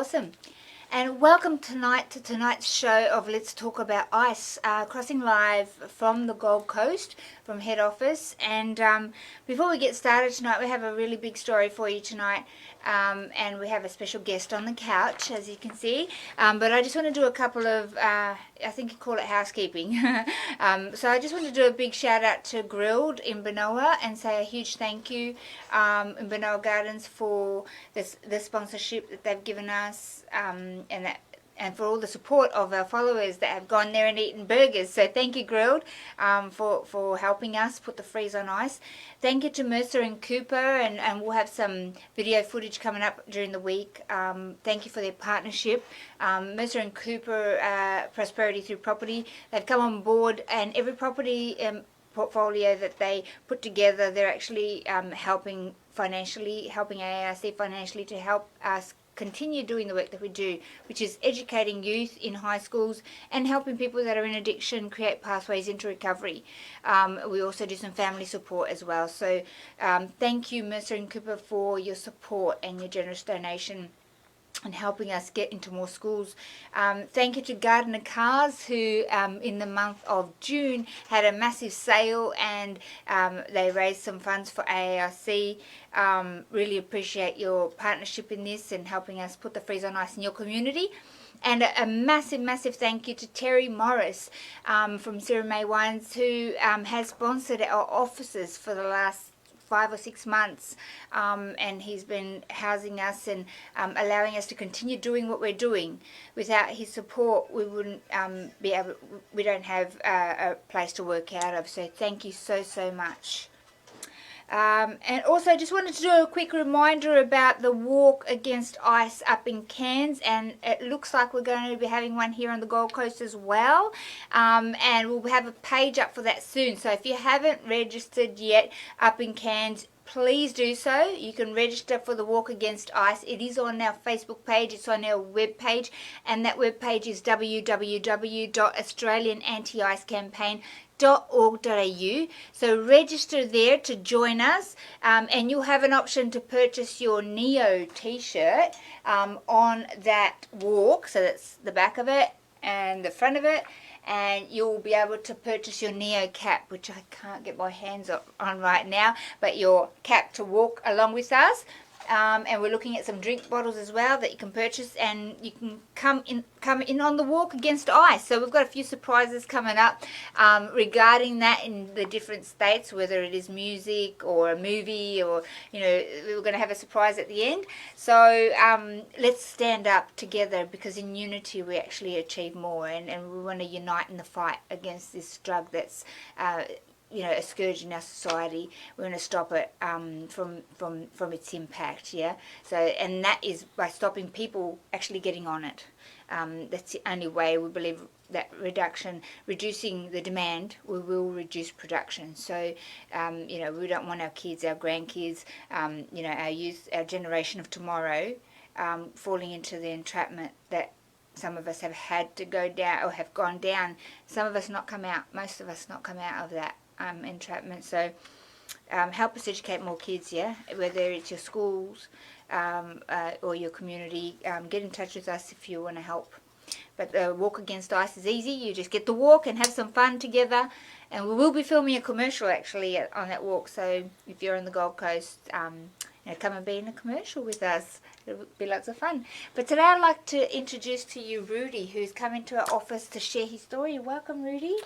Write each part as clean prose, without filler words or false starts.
Awesome. And welcome tonight to tonight's show of Let's Talk About Ice, crossing live from the Gold Coast, from head office. And before we get started tonight, we have a really big story for you tonight. And we have a special guest on the couch, as you can see. But I just want to do a couple of, I think you call it housekeeping. So I just want to do a big shout out to Grilled in Benoa and say a huge thank you in Benoa Gardens for the sponsorship that they've given us. And for all the support of our followers that have gone there and eaten burgers. So thank you, Grilled, for helping us put the freeze on ice. Thank you to Mercer and Cooper, and we'll have some video footage coming up during the week. Thank you for their partnership. Mercer and Cooper, Prosperity Through Property, they've come on board, and every property portfolio that they put together, they're actually helping AARC financially to help us continue doing the work that we do, which is educating youth in high schools and helping people that are in addiction create pathways into recovery. We also do some family support as well. So thank you, Mercer and Cooper, for your support and your generous donation and helping us get into more schools. Thank you to Gardener Cars, who in the month of June had a massive sale, and they raised some funds for AARC. Really appreciate your partnership in this and helping us put the freeze on ice in your community. And a massive, massive thank you to Terry Morris from Sarah May Wines, who has sponsored our offices for the last 5 or 6 months, and he's been housing us and allowing us to continue doing what we're doing. Without his support, we wouldn't we don't have a place to work out of. So thank you so much. And also just wanted to do a quick reminder about the walk against ice up in Cairns, and it looks like we're going to be having one here on the Gold Coast as well, and we'll have a page up for that soon. So if you haven't registered yet up in Cairns, please do so. You can register for the Walk Against Ice. It is on our Facebook page, it's on our web page, and that web page is www.australianantiicecampaign.org.au. So register there to join us, and you'll have an option to purchase your Neo t-shirt on that walk. So that's the back of it and the front of it, and you'll be able to purchase your Neo cap, which I can't get my hands on right now, but your cap to walk along with us. And we're looking at some drink bottles as well that you can purchase, and you can come in on the walk against ice. So we've got a few surprises coming up regarding that in the different states, whether it is music or a movie, or we're going to have a surprise at the end. So let's stand up together, because in unity we actually achieve more, and we want to unite in the fight against this drug that's a scourge in our society. We want to stop it from its impact. So, and that is by stopping people actually getting on it. That's the only way. We believe that reducing the demand, we will reduce production. So we don't want our kids, our grandkids, our youth, our generation of tomorrow falling into the entrapment that some of us have had to go down or have gone down. Some of us not come out. Most of us not come out of that entrapment. So help us educate more kids, whether it's your schools or your community. Get in touch with us if you want to help. But the Walk Against Ice is easy. You just get to walk and have some fun together, and we will be filming a commercial actually on that walk. So if you're on the Gold Coast, come and be in a commercial with us. It'll be lots of fun. But today I'd like to introduce to you Rudy, who's come into our office to share his story. Welcome, Rudy.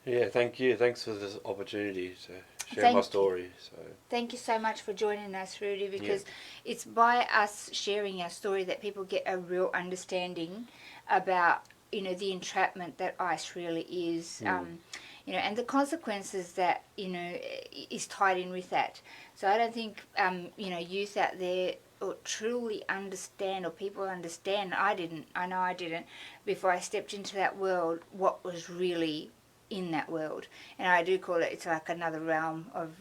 Yeah, thank you. Thanks for this opportunity to share my story. So thank you so much for joining us, Rudy, because it's by us sharing our story that people get a real understanding about the entrapment that ice really is, and the consequences that is tied in with that. So I don't think youth out there or truly understand, or people understand. I know I didn't before I stepped into that world, what was really in that world. And I do call it's like another realm of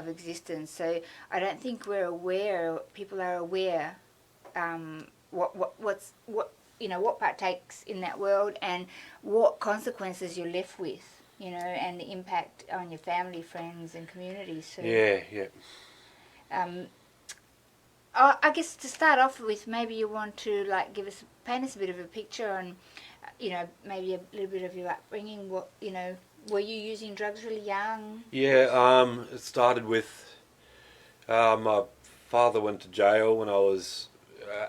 existence. So I don't think we're aware, people are aware what partakes in that world, and what consequences you're left with, and the impact on your family, friends and communities. So I guess to start off with, maybe you want to like paint us a bit of a picture on, maybe a little bit of your upbringing. What were you using drugs really young? Yeah, it started with my father went to jail when I was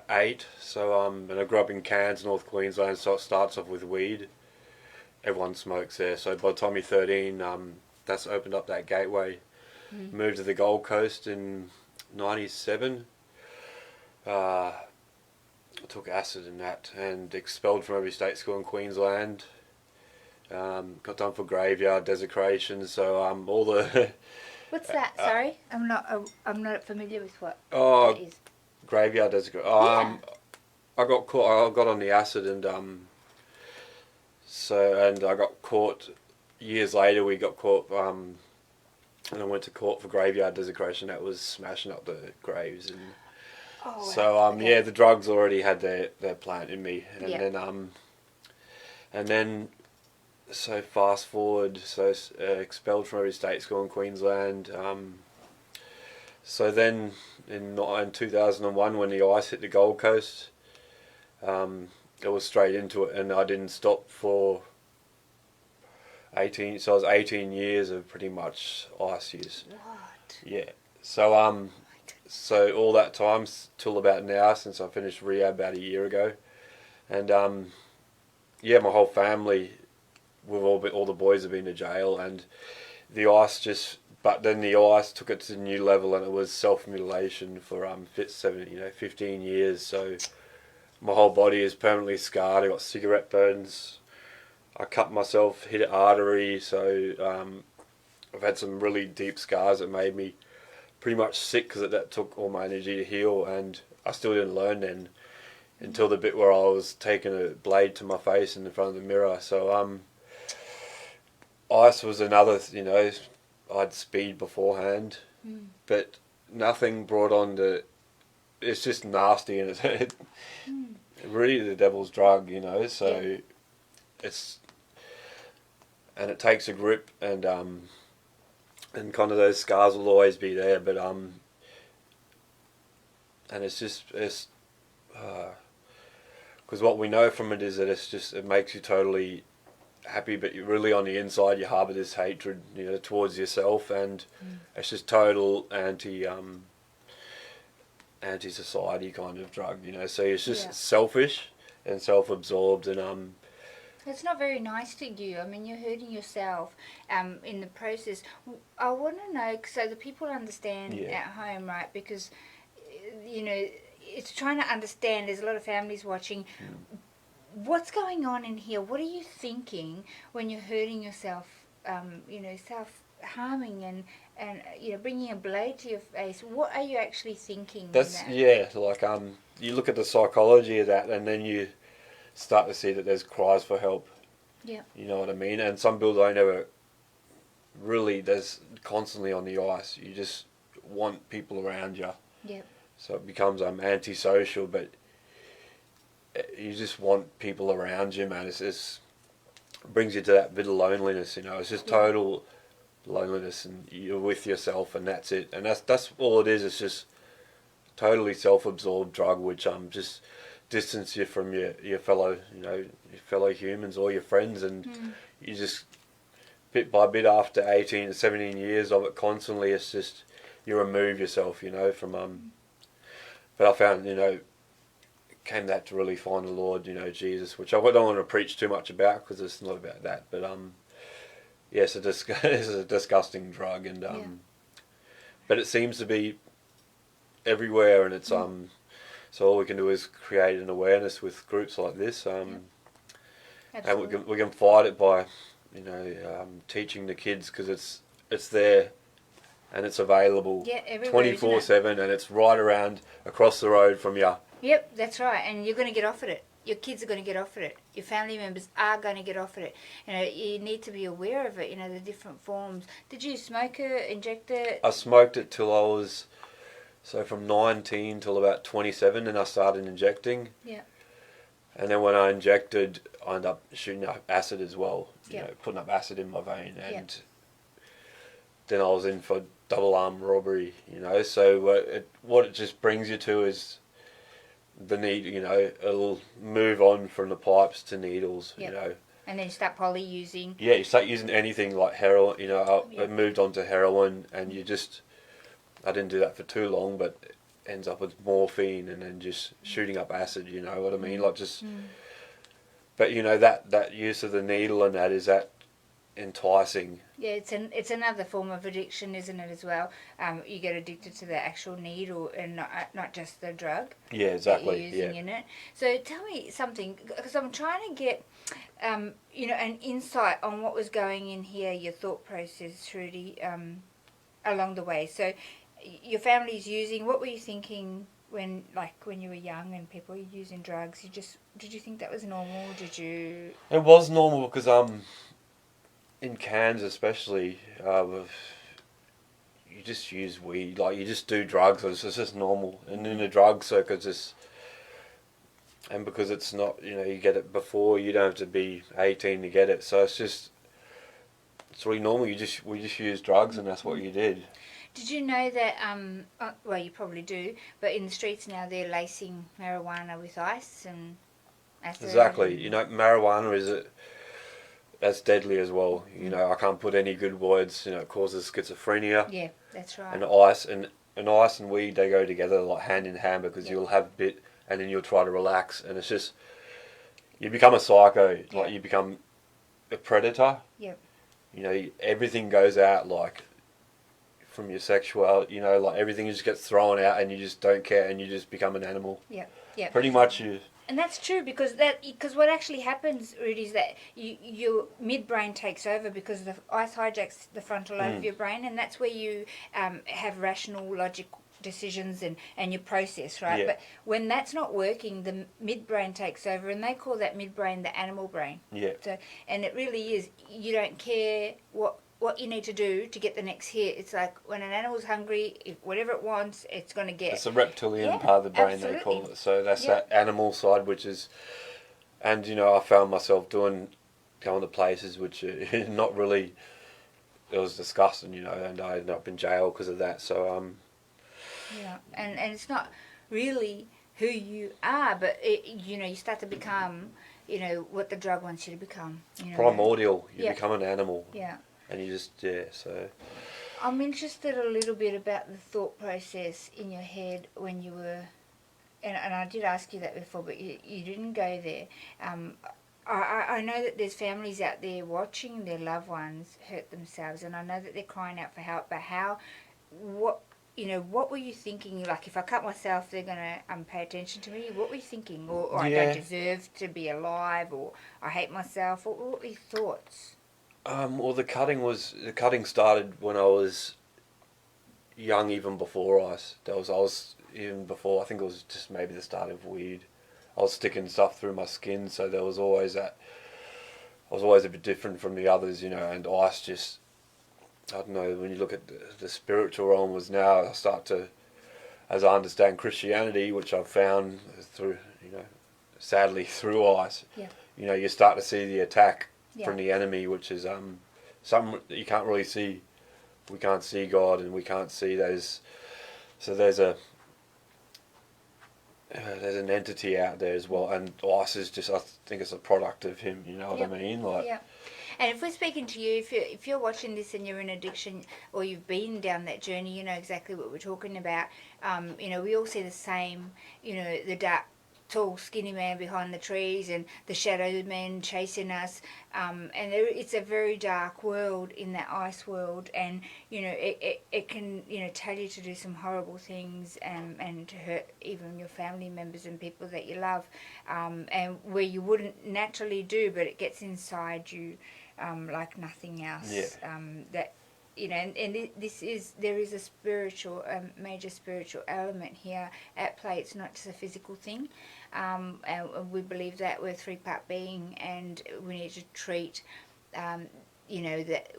8, so and I grew up in Cairns, North Queensland, so it starts off with weed. Everyone smokes there, so by the time you're 13, that's opened up that gateway. Mm. Moved to the Gold Coast in '97. I took acid in that and expelled from every state school in Queensland. Got done for graveyard desecration, so all the What's that? Sorry, I'm not familiar with what oh that is. graveyard desecration. Yeah. I got caught. I got on the acid and and I got caught years later. We got caught and I went to court for graveyard desecration. That was smashing up the graves and. Oh, wow. So Okay. yeah, the drugs already had their plant in me, and Yeah. then so fast forward, so expelled from every state school in Queensland. So then in 2001, when the ice hit the Gold Coast, it was straight into it, and I didn't stop for 18. So I was 18 years of pretty much ice use. What? Yeah. So all that time till about now, since I finished rehab about a year ago, and my whole family, with all the boys have been to jail, and the ice but then the ice took it to a new level, and it was self mutilation for 15 years. So my whole body is permanently scarred. I got cigarette burns. I cut myself, hit an artery, so I've had some really deep scars that made me pretty much sick because that took all my energy to heal, and I still didn't learn then until the bit where I was taking a blade to my face in front of the mirror. So ice was another, I'd speed beforehand, but nothing brought on it's just nasty and it's really the devil's drug, so it takes a grip and kind of those scars will always be there, but and it's because what we know from it is that it makes you totally happy, but you really on the inside you harbour this hatred, towards yourself, and it's just total anti-society kind of drug, so it's just selfish and self-absorbed, and It's not very nice to you. I mean, you're hurting yourself in the process. I want to know, so the people understand at home, right? Because, it's trying to understand. There's a lot of families watching. What's going on in here? What are you thinking when you're hurting yourself, self-harming and bringing a blade to your face? What are you actually thinking? You look at the psychology of that, and then you start to see that there's cries for help. Yeah. You know what I mean? And some people don't ever really, there's constantly on the ice. You just want people around you. Yeah. So it becomes antisocial, but you just want people around you, man. It brings you to that bit of loneliness, It's just total loneliness, and you're with yourself, and that's it. And that's all it is. It's just totally self-absorbed drug, which just distance you from your fellow humans or your friends, and you just bit by bit after 18 to 17 years of it constantly, it's just you remove yourself, from but I found, came that to really find the Lord, Jesus, which I don't want to preach too much about because it's not about that, but it's a disgusting drug, and but it seems to be everywhere, and it's so all we can do is create an awareness with groups like this, and we can fight it by, teaching the kids, because it's there, and it's available 24/7, and it's right around across the road from you. Yep, that's right, and you're going to get offered it. Your kids are going to get offered it. Your family members are going to get offered it. You need to be aware of it. The different forms. Did you smoke it, inject it? I smoked it till I was. So from 19 till about 27, and I started injecting. Yeah. And then when I injected, I ended up shooting up acid as well. Yeah. Putting up acid in my vein, and then I was in for double armed robbery, So what it just brings you to is the need, it'll move on from the pipes to needles, Yep. And then you start poly using. Yeah, you start using anything like heroin, Yep. I moved on to heroin, and I didn't do that for too long, but it ends up with morphine and then just shooting up acid, you know what I mean? Like just, but that use of the needle and that, is that enticing? Yeah, it's another form of addiction, isn't it, as well? You get addicted to the actual needle and not just the drug. Yeah, exactly. That you're using in it. So tell me something, because I'm trying to get, an insight on what was going in here, your thought process, Rudy, along the way. So your family's using. What were you thinking when you were young and people were using drugs? Did you think that was normal? Did you? It was normal because in Cairns especially, you just use weed, like you just do drugs. It's just normal, and in the drug circuit, and because it's not, you get it before, you don't have to be 18 to get it. So it's really normal. We just use drugs, and that's what you did. Did you know that? Well, you probably do, but in the streets now they're lacing marijuana with ice and acid. Exactly. Marijuana that's deadly as well. I can't put any good words. It causes schizophrenia. Yeah, that's right. And ice and weed, they go together like hand in hand, because you'll have a bit and then you'll try to relax, and it's just, you become a psycho. Yeah. Like you become a predator. Yep. Everything goes out, like from your sexuality. Like everything just gets thrown out, and you just don't care, and you just become an animal. Yeah. Yeah. Pretty much you. And that's true, because what actually happens, Rudy, is that your midbrain takes over, because the ice hijacks the frontal lobe of your brain, and that's where you have rational, logical decisions and your process, right? Yeah. But when that's not working, the midbrain takes over, and they call that midbrain the animal brain. Yeah. So, and it really is, you don't care what you need to do to get the next hit. It's like when an animal's hungry, if whatever it wants, it's going to get. It's the reptilian part of the brain, absolutely. they call it. So that's that animal side, which is, and I found myself going to places which are not really. It was disgusting, and I ended up in jail because of that. So Yeah, and it's not really who you are, but you start to become, what the drug wants you to become. primordial, you become an animal. Yeah. And you just, so. I'm interested a little bit about the thought process in your head when you were, and I did ask you that before, but you didn't go there. I know that there's families out there watching their loved ones hurt themselves, and I know that they're crying out for help, but what were you thinking? Like, if I cut myself, they're going to pay attention to me. What were you thinking? Or I don't deserve to be alive, or I hate myself. What were your thoughts? Well, the cutting started when I was young, even before ice. I was even before. I think it was just maybe the start of weed. I was sticking stuff through my skin, so there was always that. I was always a bit different from the others, and ice just. I don't know. When you look at the spiritual realm, was now I start to, as I understand Christianity, which I've found through, sadly through ice. Yeah. You start to see the attack. Yeah. From the enemy, which is something that you can't really see. We can't see God, and we can't see those. So there's an entity out there as well, and ice is just, I think it's a product of him. You know what I mean? Like. Yeah. And if we're speaking to you, if you're watching this and you're in addiction, or you've been down that journey, you know exactly what we're talking about. We all see the same. The dark, tall, skinny man behind the trees, and the shadow men chasing us, it's a very dark world in that ice world, and it can tell you to do some horrible things, and to hurt even your family members and people that you love, and where you wouldn't naturally do, but it gets inside you like nothing else. That there is a spiritual, major spiritual element here at play. It's not just a physical thing. And we believe that we're a three-part being, and we need to treat, that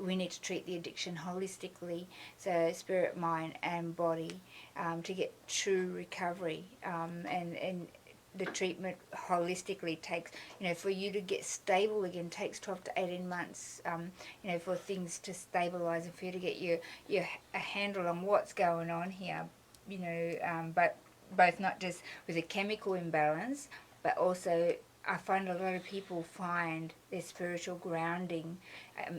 we need to treat the addiction holistically, so spirit, mind, and body, to get true recovery, and the treatment holistically takes, for you to get stable again takes 12 to 18 months, for things to stabilise and for you to get your a handle on what's going on here, but both not just with a chemical imbalance, but also I find a lot of people find their spiritual grounding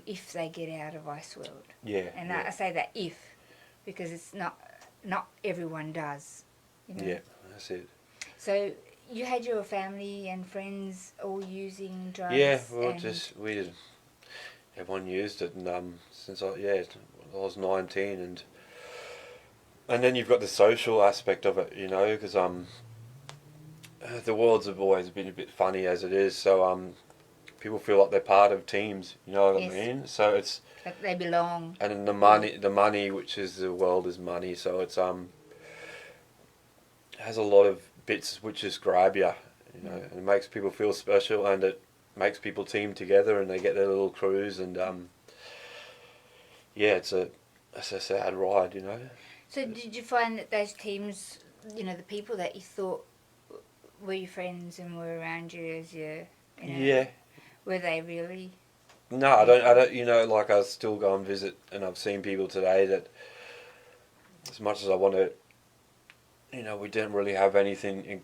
if they get out of Ice World. Yeah. And yeah. I say that if, because it's not everyone does. Yeah, that's it. So you had your family and friends all using drugs? Yeah, well, everyone used it, and since I was 19, and then you've got the social aspect of it, because the world's have always been a bit funny as it is, so people feel like they're part of teams, you know what Yes. I mean? So it's That they belong. and then the money, which is the world, is money, so it's has a lot of bits which just grab you, and it makes people feel special, and it makes people team together, and they get their little crews, and it's a sad ride, So did you find that those teams, the people that you thought were your friends and were around you as Yeah. were they really? No, I don't. Like I still go and visit, and I've seen people today that, as much as I want to, we didn't really have anything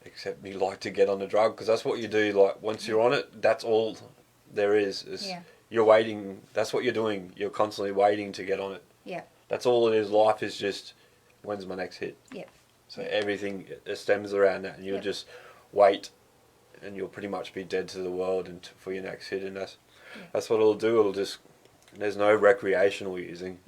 except we like to get on the drug, because that's what you do. Like once you're on it, that's all there is. You're waiting. That's what you're doing. You're constantly waiting to get on it. Yeah. That's all it is. Life is just, when's my next hit? Yeah. So everything stems around that, and you'll just wait, and you'll pretty much be dead to the world and for your next hit, and that's what it'll do. It'll just, there's no recreational using.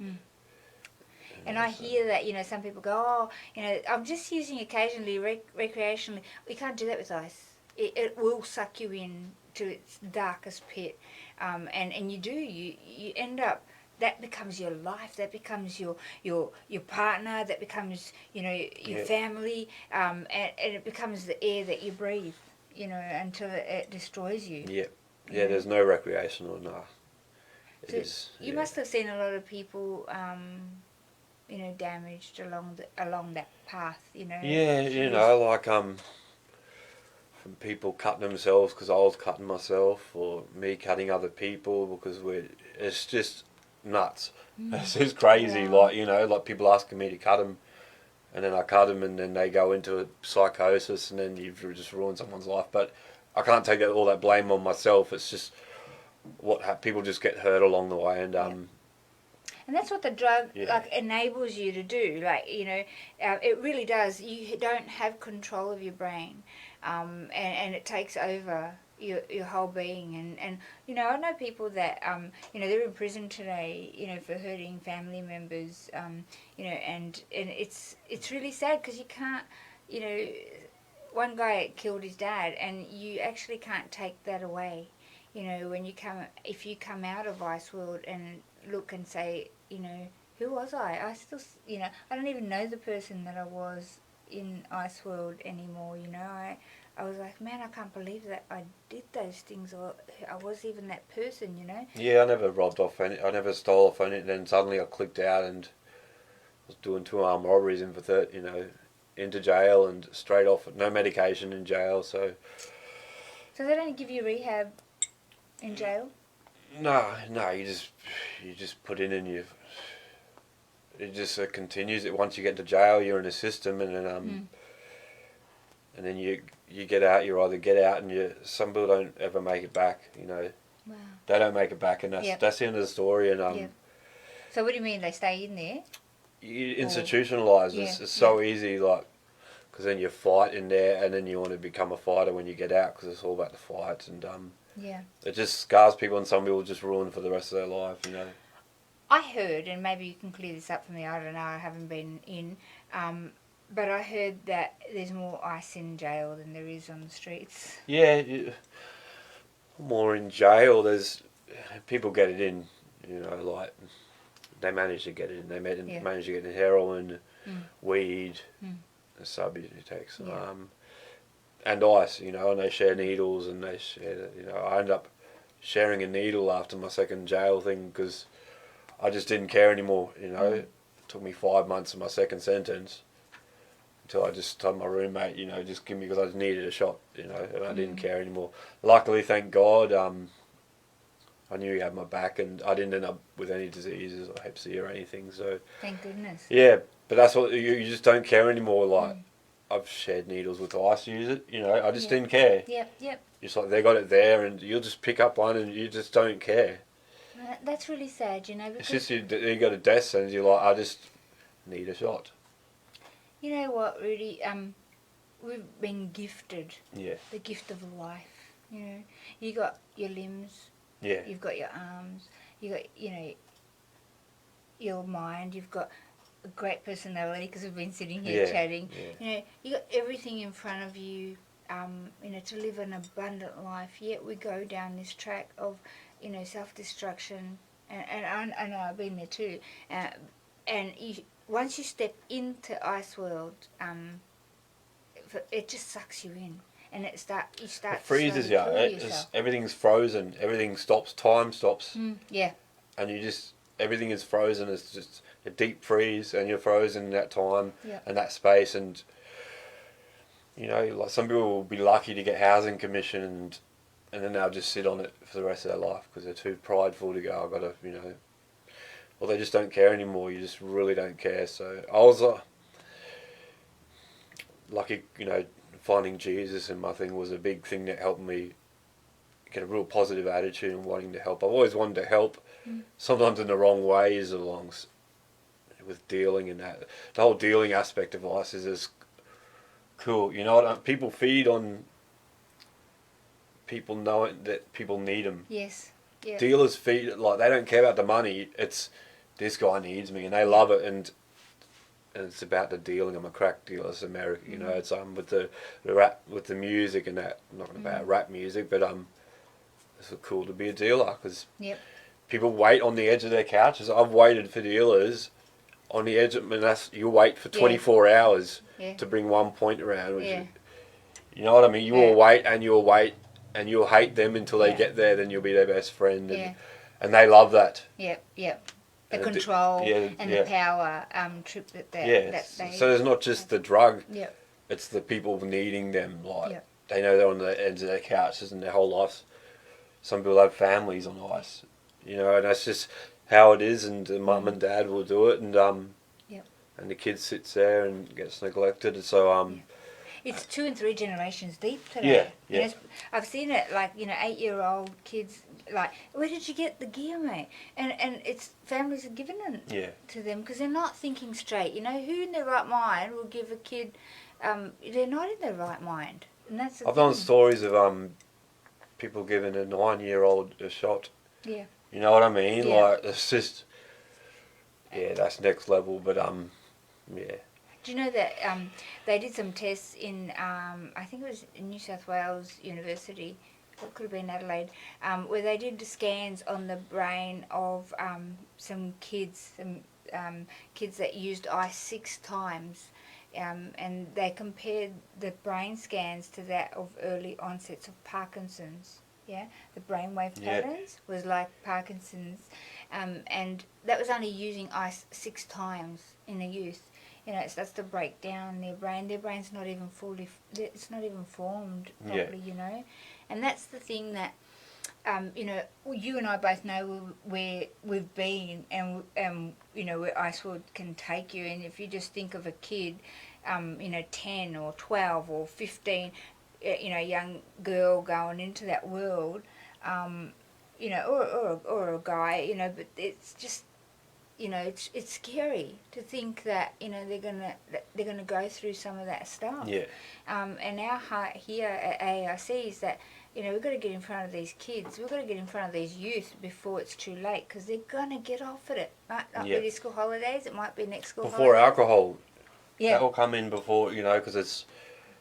And I hear that, some people go, I'm just using occasionally, recreationally. We can't do that with ice. It will suck you in to its darkest pit. And you end up, that becomes your life, that becomes your partner, that becomes, your family, and it becomes the air that you breathe, until it destroys you. Yeah. Yeah, there's no recreational, no. You must have seen a lot of people damaged along that path, Yeah, like from people cutting themselves because I was cutting myself, or me cutting other people because it's just nuts. It's just crazy. Wow. Like people asking me to cut them, and then I cut them, and then they go into a psychosis, and then you've just ruined someone's life. But I can't take all that blame on myself. It's just people just get hurt along the way, and And that's what the drug enables you to do. It really does. You don't have control of your brain, and it takes over your whole being. And I know people that they're in prison today, for hurting family members, and it's really sad because you can't, one guy killed his dad, and you actually can't take that away. If you come out of Ice World and look and say, who was I? I still, I don't even know the person that I was in Ice World anymore. I was like, man, I can't believe that I did those things, or I was even that person. Yeah, I never robbed off any. I never stole off any. Then suddenly I clicked out and was doing 2 armed robberies into jail and straight off, no medication in jail. So they don't give you rehab in jail? No, you just put in, and it just continues. Once you get to jail, you're in a system, and then and then you get out. You either get out, and some people don't ever make it back. Wow. They don't make it back, and that's the end of the story. And So what do you mean they stay in there? You institutionalise. It's so easy, because then you fight in there, and then you want to become a fighter when you get out, because it's all about the fights, and it just scars people, and some people just ruin for the rest of their life. I heard, and maybe you can clear this up for me, I don't know, I haven't been in, but I heard that there's more ice in jail than there is on the streets. Yeah, more in jail. There's people get it in, they manage to get it in. They manage to get in heroin, weed, Subutex, and ice, and they share needles, and they share, I ended up sharing a needle after my second jail thing because I just didn't care anymore, It took me 5 months of my second sentence, until I just told my roommate, just give me, because I just needed a shot, and I didn't care anymore. Luckily, thank God, I knew he had my back, and I didn't end up with any diseases or Hep C or anything. So Thank goodness. yeah, but that's what you just don't care anymore. Like I've shared needles with ice, use it. I just didn't care. Yep. It's like they got it there, and you'll just pick up one, and you just don't care. That's really sad, because It's just you got a death sentence. You're like, I just need a shot. you know what, Rudy? We've been gifted. Yeah. The gift of life. You got your limbs. Yeah. You've got your arms. You got your mind. You've got a great personality because we've been sitting here chatting. Yeah. You got everything in front of you. To live an abundant life. Yet we go down this track of, self-destruction, and I know I've been there too. And once you step into Ice World, it just sucks you in, and you start. It freezes you. Everything's frozen. Everything stops. Time stops. Yeah. And everything is frozen. It's just a deep freeze, and you're frozen in that time and that space. And like some people will be lucky to get housing commission, and then they'll just sit on it for the rest of their life because they're too prideful to go, I've got to, or they just don't care anymore. You just really don't care. So I was lucky, finding Jesus and my thing was a big thing that helped me get a real positive attitude and wanting to help. I've always wanted to help, sometimes in the wrong ways along with dealing and that. The whole dealing aspect of ice is as cool. People feed on people knowing that people need them. Yes. Yeah. Dealers feed, like, they don't care about the money. It's, this guy needs me, and they love it, and it's about the dealing. I'm a crack dealer. It's America, It's with the rap, with the music and that. I'm not going to about rap music, but it's cool to be a dealer because people wait on the edge of their couches. I've waited for dealers on the edge. You wait for 24 hours to bring 1 point around. Which you know what I mean? You will wait and you'll wait and you'll hate them until they get there. Then you'll be their best friend, and they love that. Yep. The control and the power trip that they. So there's not just the drug. It's the people needing them. Like they know they're on the ends of their couches and their whole lives. Some people have families on ice, and that's just how it is. And the mum and dad will do it, and and the kid sits there and gets neglected. So it's 2 and 3 generations deep today. I've seen it, like 8-year-old kids. Like, where did you get the gear, mate? And it's families are giving it to them because they're not thinking straight. Who in their right mind will give a kid? They're not in their right mind, and that's. I've done stories of people giving a 9-year-old a shot. Yeah. You know what I mean? Like, it's just, that's next level. But Do you know that they did some tests in I think it was in New South Wales University, or it could have been Adelaide, where they did the scans on the brain of some kids, kids that used ice 6 times, and they compared the brain scans to that of early onsets of Parkinson's. The brainwave patterns was like Parkinson's, and that was only using ice 6 times in a youth. It starts to break down their brain. Their brain's not even it's not even formed properly, And that's the thing that, you and I both know where we've been and where Icewood can take you. And if you just think of a kid, 10 or 12 or 15, young girl going into that world, or a guy, but it's just, it's scary to think that they're gonna go through some of that stuff. And our heart here at AIC is that we've got to get in front of these kids. We've got to get in front of these youth before it's too late, because they're gonna get off at it. Might not be this school holidays. It might be next school before holidays. Alcohol. That will come in before, because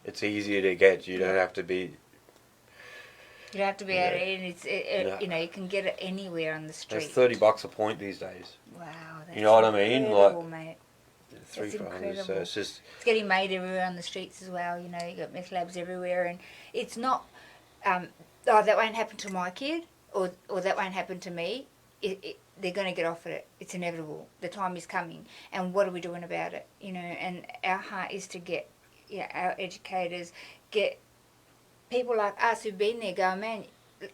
it's easier to get. You don't have to be. You don't have to be at it, and you can get it anywhere on the street. It's $30 a point these days. Wow, that's you know what I mean? Like, mate. That's incredible. So it's getting made everywhere on the streets as well. You got meth labs everywhere, and it's not. That won't happen to my kid, or that won't happen to me. They're going to get off at it. It's inevitable. The time is coming, and what are we doing about it? And our heart is to get our educators get people like us who've been there go, man,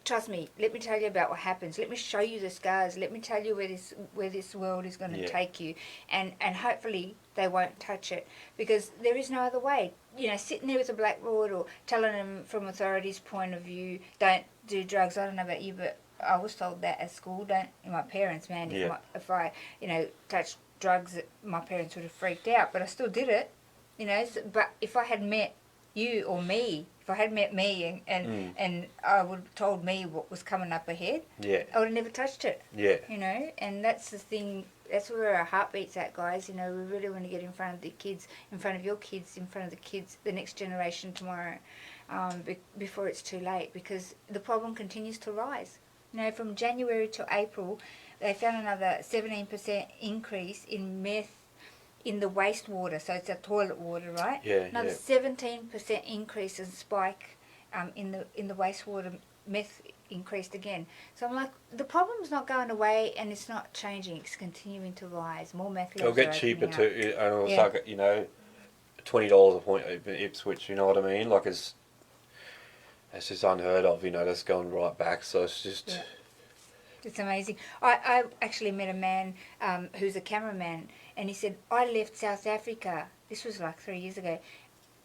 trust me, let me tell you about what happens. Let me show you the scars. Let me tell you where this world is going to take you. And hopefully they won't touch it, because there is no other way. Sitting there with a blackboard or telling them from authorities' point of view, don't do drugs. I don't know about you, but I was told that at school. My parents, man, if I touched drugs, my parents would have freaked out. But I still did it, but if I had met you or me, if I had met me and I would have told me what was coming up ahead, I would have never touched it. And that's the thing. That's where our heart beats at, guys. We really want to get in front of the kids, in front of your kids, in front of the kids, the next generation tomorrow, before it's too late, because the problem continues to rise. From January to April, they found another 17% increase in meth in the wastewater, so it's a toilet water, right? Another 17% increase in spike in the wastewater. Meth increased again. So I'm like, the problem's not going away, and it's not changing. It's continuing to rise. More meth labs. It'll get cheaper too, and it's like $20 a point in Ipswich. You know what I mean? Like it's just unheard of. That's going right back. So it's just. Yeah. It's amazing. I actually met a man who's a cameraman, and he said, I left South Africa. This was like 3 years ago.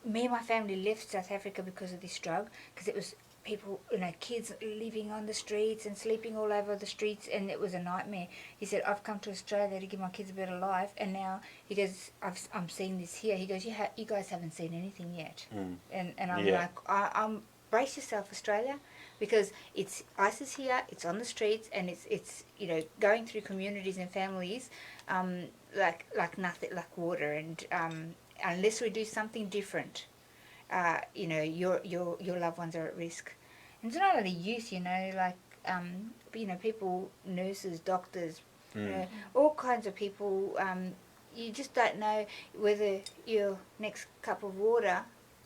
Me and my family left South Africa because of this drug, because it was people, kids living on the streets and sleeping all over the streets, and it was a nightmare. He said, I've come to Australia to give my kids a better life, and now, he goes, I'm seeing this here. He goes, you guys haven't seen anything yet. And I'm like, I'm brace yourself, Australia, because ISIS here, it's on the streets, and it's going through communities and families like nothing, like water, and unless we do something different, your loved ones are at risk. And it's not only youth, people, nurses, doctors, all kinds of people. You just don't know whether your next cup of water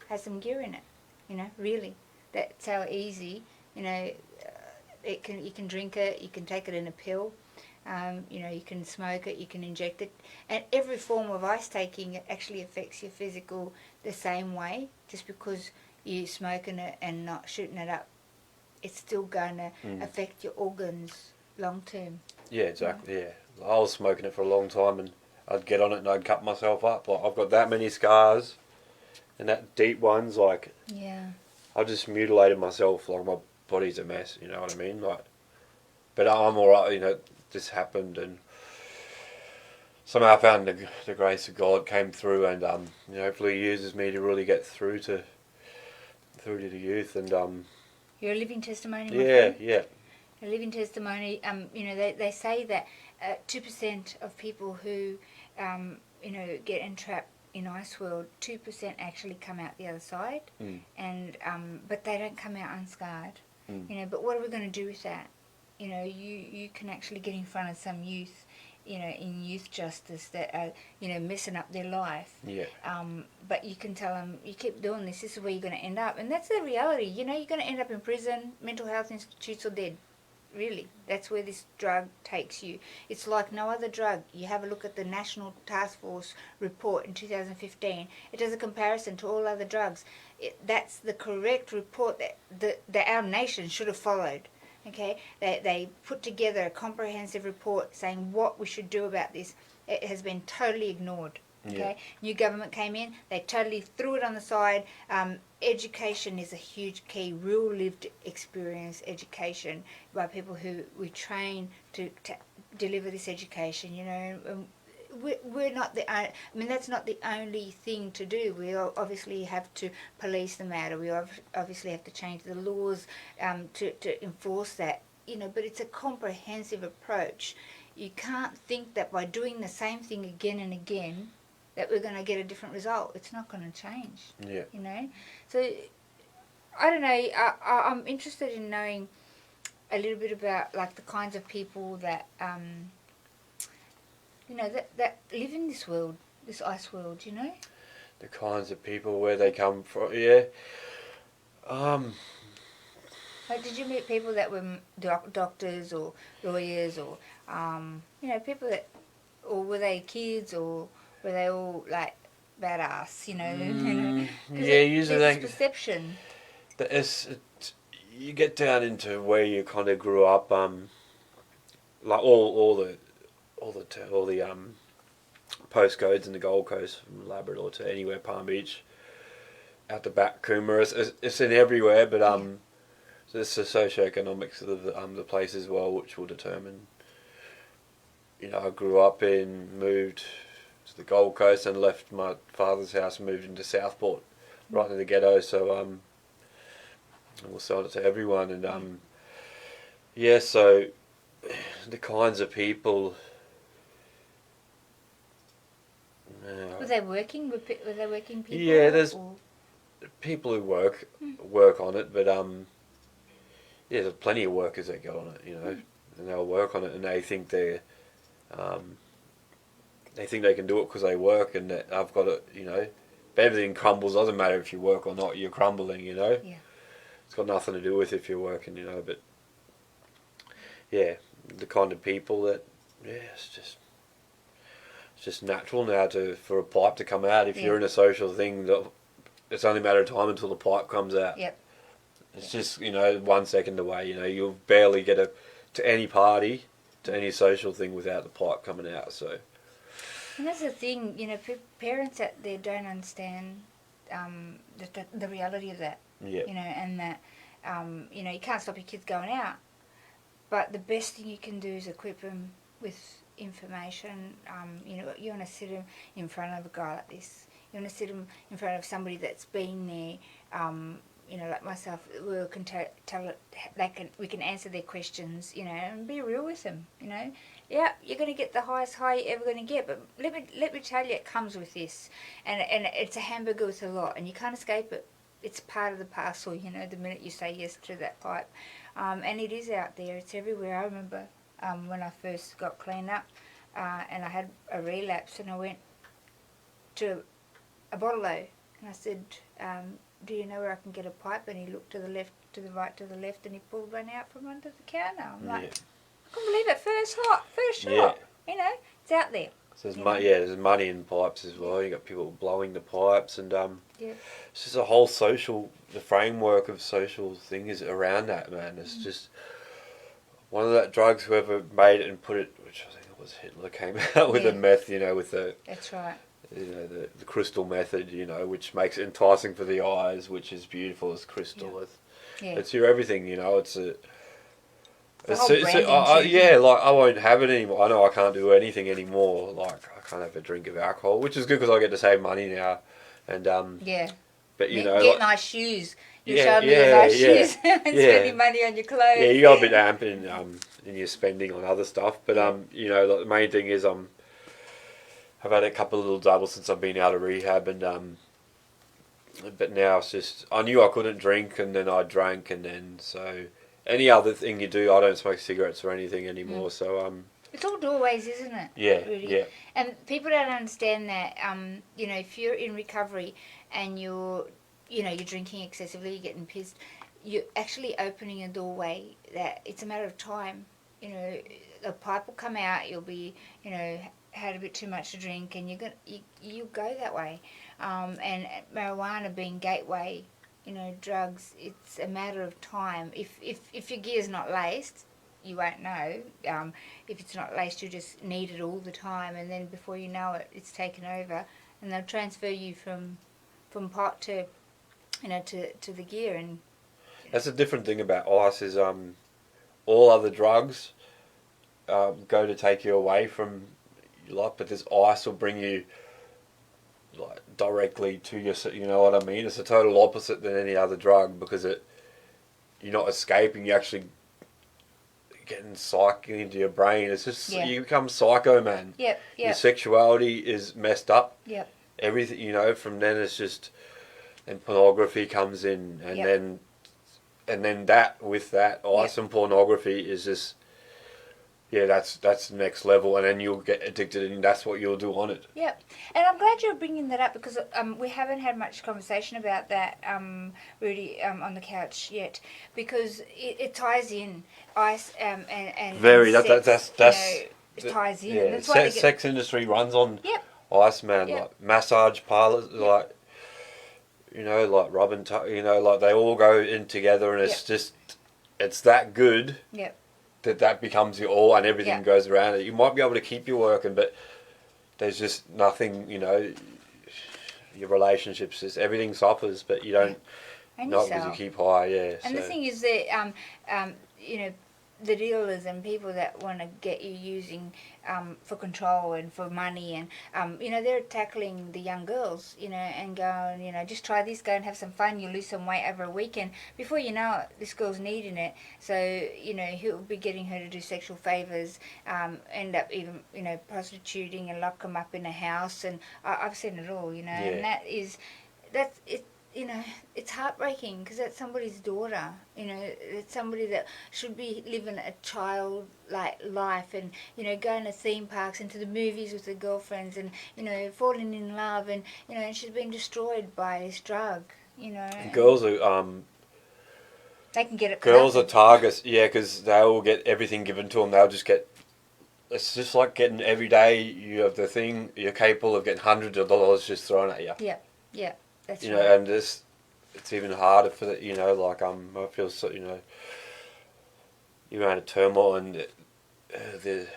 has some gear in it. Really, that's how easy. You can drink it, you can take it in a pill. You can smoke it, you can inject it, and every form of ice taking actually affects your physical the same way. Just because you're smoking it and not shooting it up, it's still going to affect your organs long term. Yeah, exactly. Yeah, I was smoking it for a long time, and I'd get on it and I'd cut myself up. Like, I've got that many scars, and that deep ones. Like, I just mutilated myself. Like, my body's a mess. You know what I mean? Like, but I'm alright. This happened, and somehow I found the grace of God came through, and hopefully He uses me to really get through to the youth, and You're a living testimony. Yeah. A living testimony. They say that 2% of people who get entrapped in Ice World, 2% actually come out the other side, and but they don't come out unscarred. But what are we going to do with that? You can actually get in front of some youth, in youth justice that are, messing up their life. But you can tell them, you keep doing this is where you're going to end up. And that's the reality. You're going to end up in prison, mental health institutes, or dead. Really. That's where this drug takes you. It's like no other drug. You have a look at the National Task Force report in 2015. It does a comparison to all other drugs. That's the correct report that our nation should have followed. Okay, they put together a comprehensive report saying what we should do about this. It has been totally ignored. Okay, new government came in, they totally threw it on the side. Education is a huge key, real lived experience education by people who we train to deliver this education. We're not that's not the only thing to do. We obviously have to police the matter. We obviously have to change the laws to enforce that. But it's a comprehensive approach. You can't think that by doing the same thing again and again that we're going to get a different result. It's not going to change. So I don't know. I'm interested in knowing a little bit about like the kinds of people that that live in this world, this ice world, The kinds of people, where they come from, Like, did you meet people that were doctors or lawyers or, people that, or were they kids, or were they all like badass, you know. Yeah, usually there's this perception. You get down into where you kind of grew up, like all the postcodes in the Gold Coast, from Labrador to anywhere, Palm Beach, out the back, Coomera. It's in everywhere, but so it's the socioeconomics of the place as well, which will determine. You know, I grew up moved to the Gold Coast and left my father's house and moved into Southport, right in the ghetto. So we'll sell it to everyone, and yeah. So the kinds of people. Were they working? Were they working people? Yeah, there's people who work on it, but yeah, there's plenty of workers that get on it, you know, and they'll work on it, and they think they can do it because they work, and that I've got it, you know. But everything crumbles. Doesn't matter if you work or not. You're crumbling, you know. Yeah. It's got nothing to do with if you're working, you know. But yeah, the kind of people that it's just natural now for a pipe to come out. If you're in a social thing, it's only a matter of time until the pipe comes out. Yep. It's just, you know, 1 second away. You know, you'll barely get to any party, to any social thing without the pipe coming out. So. And that's the thing, you know, parents out there don't understand the reality of that. Yeah. You know, and that you know, you can't stop your kids going out, but the best thing you can do is equip them with information. You know, you want to sit them in front of a guy like this. You want to sit them in front of somebody that's been there. You know, like myself, we can tell it. We can answer their questions. You know, and be real with them. You know, yeah, you're going to get the highest high you're ever going to get, but let me tell you, it comes with this, and it's a hamburger with a lot, and you can't escape it. It's part of the parcel. You know, the minute you say yes to that pipe, and it is out there. It's everywhere. I remember when I first got cleaned up, and I had a relapse, and I went to a bottle-o, and I said, do you know where I can get a pipe? And he looked to the left, to the right, to the left, and he pulled one out from under the counter. I'm like, I couldn't believe it. First shot. You know, it's out there. So there's money in pipes as well. You got people blowing the pipes, and it's just a whole the framework of social thing is around that, man. It's just one of that drugs. Whoever made it and put it, which I think it was Hitler, came out with the meth. You know, with the that's right. You know, the crystal method, you know, which makes it enticing for the eyes, which is beautiful as crystal. It's your everything, you know. Like I won't have it anymore. I know I can't do anything anymore. Like I can't have a drink of alcohol, which is good because I get to save money now. And but you know, get nice shoes. You show me your nice shoes and spending money on your clothes. Yeah, you got a bit amp in your spending on other stuff. But you know, like, the main thing is I've had a couple of little doubles since I've been out of rehab, and but now it's just I knew I couldn't drink, and then I drank, and then so any other thing you do, I don't smoke cigarettes or anything anymore. So it's all doorways, isn't it? Yeah, Rudy? yeah. And people don't understand that. You know, if you're in recovery and you're drinking excessively, you're getting pissed, you're actually opening a doorway that it's a matter of time. You know, the pipe will come out. You'll be, you know, had a bit too much to drink, and you go that way. And marijuana being gateway, you know, drugs, it's a matter of time. If your gear's not laced, you won't know. If it's not laced, you just need it all the time, and then before you know it, it's taken over, and they'll transfer you from pot to, you know, to the gear. And that's a different thing about ice is all other drugs go to take you away from life, but this ice will bring you like directly to your, you know what I mean? It's a total opposite than any other drug because you're not escaping, you're actually getting psychic into your brain. It's just you become psycho, man. Yep. Your sexuality is messed up. Yep. Everything, you know, from then it's just, and pornography comes in, and then that with that ice and pornography is just. Yeah, that's the next level, and then you'll get addicted, and that's what you'll do on it. Yep, and I'm glad you're bringing that up because we haven't had much conversation about that, Rudy, on the couch yet, because it ties in ice and very sex, that's it ties in. Yeah, That's why sex industry runs on Iceman, Yep. like massage parlors, like like rub and tuck, like they all go in together, and it's just it's that good. Yep. That becomes your all, and everything Yep. goes around it. You might be able to keep you working, but there's just nothing. Your relationships, just everything suffers, but you don't. And Not because you yourself. keep high, yeah. And the thing is that, the dealers and people that want to get you using for control and for money, and they're tackling the young girls, and going, just try this, go and have some fun. You lose some weight over a weekend. Before you know it, this girl's needing it. So he'll be getting her to do sexual favors, end up even prostituting and lock them up in a house. And I've seen it all, and that's it. It's heartbreaking because that's somebody's daughter. It's somebody that should be living a child-like life, and going to theme parks and to the movies with her girlfriends, and falling in love, and and she's been destroyed by this drug. Girls are They can get it. girls are targets, yeah, because they'll get everything given to them. They'll just get. It's just like getting every day. You have the thing. You're capable of getting hundreds of dollars just thrown at you. Yeah, that's You right. know, and it's even harder for the. Like I feel so. You're in a turmoil, and the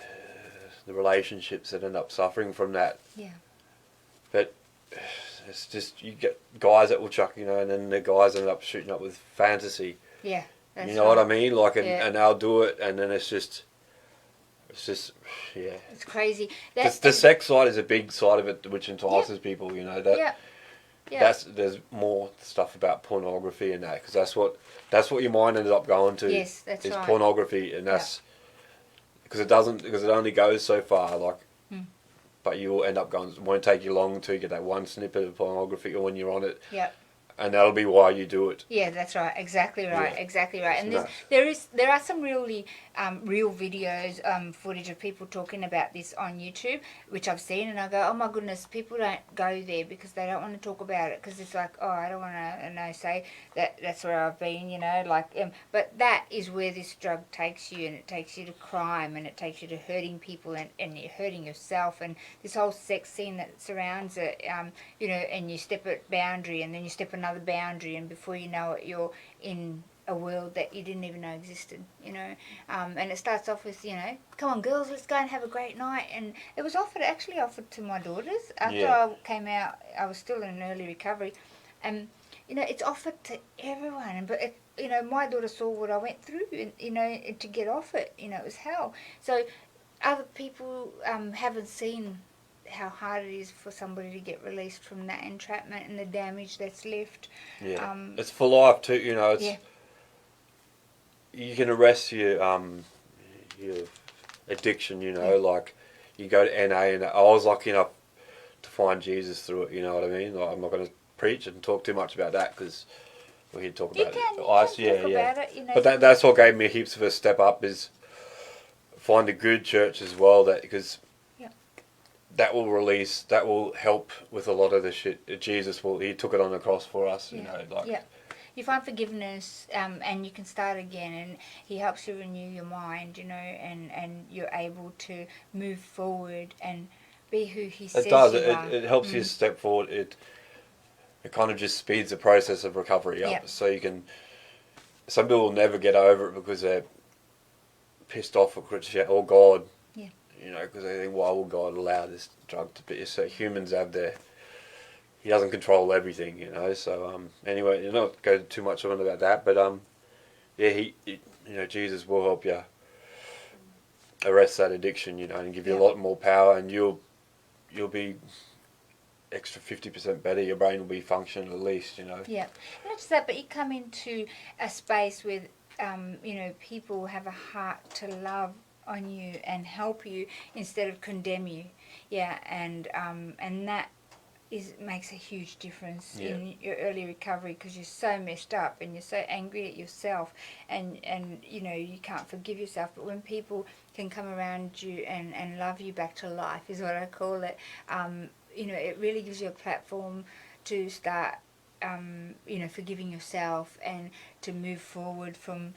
relationships that end up suffering from that. Yeah. But it's just you get guys that will chuck, and then the guys end up shooting up with fantasy. Yeah. That's You know what I mean? Like, Yeah. and they'll do it, and then it's just, yeah. It's crazy. The sex side is a big side of it, which entices people. That. Yeah. There's more stuff about pornography and that, because that's what your mind ends up going to. Yes, that's is right. pornography, and that's because it only goes so far. Like, but you'll end up going. It won't take you long to get that one snippet of pornography, or when you're on it. Yeah. And that'll be why you do it. Yeah, that's right. Exactly right. Yeah. Exactly right. And Nice. there are some really real videos, footage of people talking about this on YouTube, which I've seen, and I go, oh my goodness, people don't go there because they don't want to talk about it, because it's like, oh, I don't want to say that's where I've been, but that is where this drug takes you, and it takes you to crime, and it takes you to hurting people, and you're hurting yourself, and this whole sex scene that surrounds it, and you step a boundary, and then you step another boundary, and before you know it, you're in a world that you didn't even know existed, and it starts off with, come on girls, let's go and have a great night. And it was actually offered to my daughters after I came out. I was still in early recovery, and it's offered to everyone, but my daughter saw what I went through, and to get off it, it was hell. So other people haven't seen how hard it is for somebody to get released from that entrapment and the damage that's left. Yeah, it's for life too. It's you can arrest your addiction. Like you go to NA, and I was lucky enough to find Jesus through it. You know what I mean? Like, I'm not going to preach and talk too much about that because we can talk about Talk about it, But that's what gave me heaps of a step up, is find a good church as well, because that will help with a lot of the shit. He took it on the cross for us, You find forgiveness, and you can start again, and he helps you renew your mind, and you're able to move forward and be who he says you are. It helps you step forward. It kind of just speeds the process of recovery up. So you can. Some people will never get over it because they're pissed off or God. Because they think, why will God allow this drug to be? So humans have he doesn't control everything, So anyway, not go too much on about that, but Jesus will help you arrest that addiction, and give you a lot more power, and you'll be extra 50% better. Your brain will be functioning at least, Yeah, not just that, but you come into a space with, people have a heart to love on you and help you instead of condemn you, and that makes a huge difference in your early recovery, because you're so messed up and you're so angry at yourself, and you can't forgive yourself. But when people can come around you and love you back to life, is what I call it, it really gives you a platform to start forgiving yourself and to move forward from,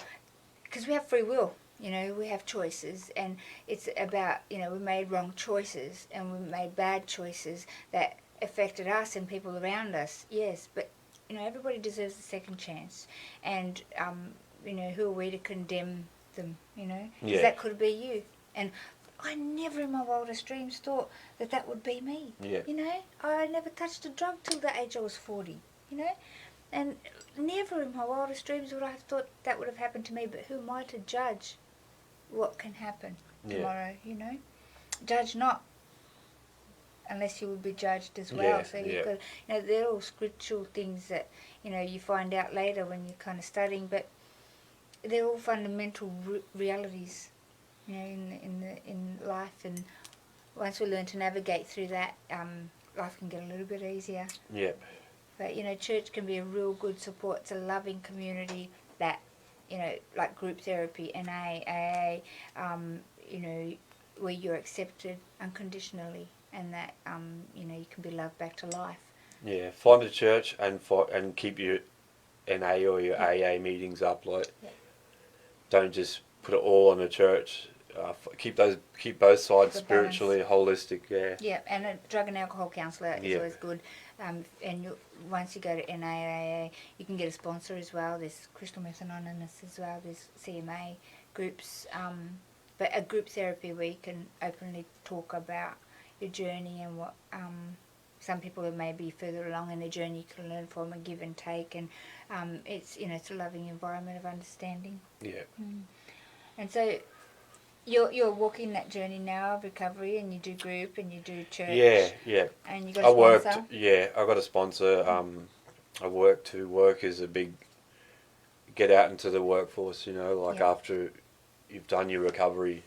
because we have free will. You know, we have choices, and it's about, you know, we made wrong choices and we made bad choices that affected us and people around us. Yes, but you know, everybody deserves a second chance, and you know, who are we to condemn them? You know, because that could be you. And I never in my wildest dreams thought that that would be me. Yeah. You know, I never touched a drug till the age I was 40. You know, and never in my wildest dreams would I have thought that would have happened to me. But who am I to judge what can happen tomorrow? You know, judge not, unless you will be judged as well. Yeah, So you've got, you know, they're all spiritual things that, you know, you find out later when you're kind of studying, but they're all fundamental realities, you know, in life. And once we learn to navigate through that, life can get a little bit easier. Yeah. But you know, church can be a real good support. It's a loving community that, you know, like group therapy, NA, AA, you know, where you're accepted unconditionally, and that you know, you can be loved back to life. Yeah, find a church and keep your NA or your AA meetings up. Like, don't just put it all on the church. Keep both sides spiritually holistic. Yeah. Yeah, and a drug and alcohol counsellor is always good. And once you go to NAAA, you can get a sponsor as well. There's Crystal Meth Anonymous as well. There's CMA groups. But a group therapy where you can openly talk about your journey and what some people who may be further along in their journey you can learn from and give and take. And it's, you know, it's a loving environment of understanding. Yeah. And so you're walking that journey now of recovery, and you do group and you do church. Yeah. And you got a sponsor? I got a sponsor. Work is a big get out into the workforce, you know, like after you've done your recovery,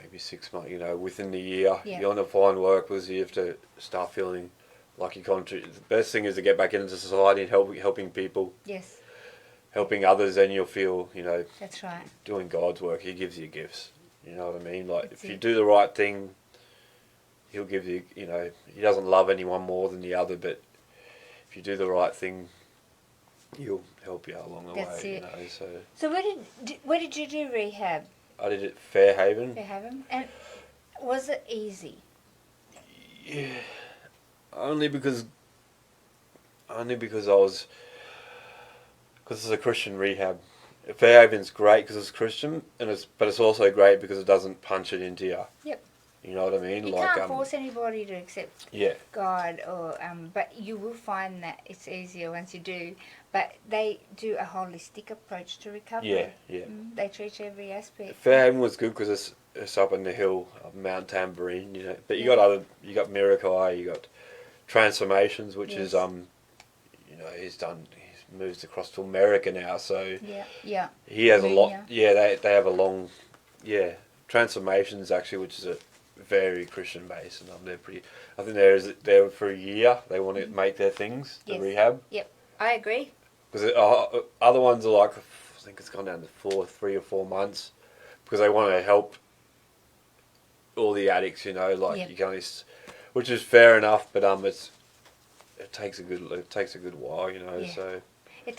maybe 6 months, you know, within the year, you want to find work because you have to start feeling like you contribute. The best thing is to get back into society and helping people. Yes. Helping others, and you'll feel, you know, that's right, doing God's work. He gives you gifts, you know what I mean? Like, if you do the right thing, he'll give you, you know, he doesn't love anyone more than the other, but if you do the right thing, he'll help you along the way, you know. So where did you do rehab? I did it at Fairhaven. And was it easy? Yeah, only because I was, because it's a Christian rehab. Fairhaven's great because it's Christian, but it's also great because it doesn't punch it into you. Yep. You know what I mean? You can't force anybody to accept God, or but you will find that it's easier once you do. But they do a holistic approach to recovery. Yeah. They treat every aspect. Fairhaven was good because it's up in the hill of Mount Tambourine, you know. But you got Miracle, you got Transformations, which is you know, he's moved across to America now, so he has a lot. Yeah, they have a long Transformations actually, which is a very Christian base, and they're pretty. I think they're for a year. They want to make their things, the rehab. Yep, I agree. Because other ones are like, I think it's gone down to 3 or 4 months, because they want to help all the addicts, you know, like you can only, which is fair enough, but it takes a good while, you know. So it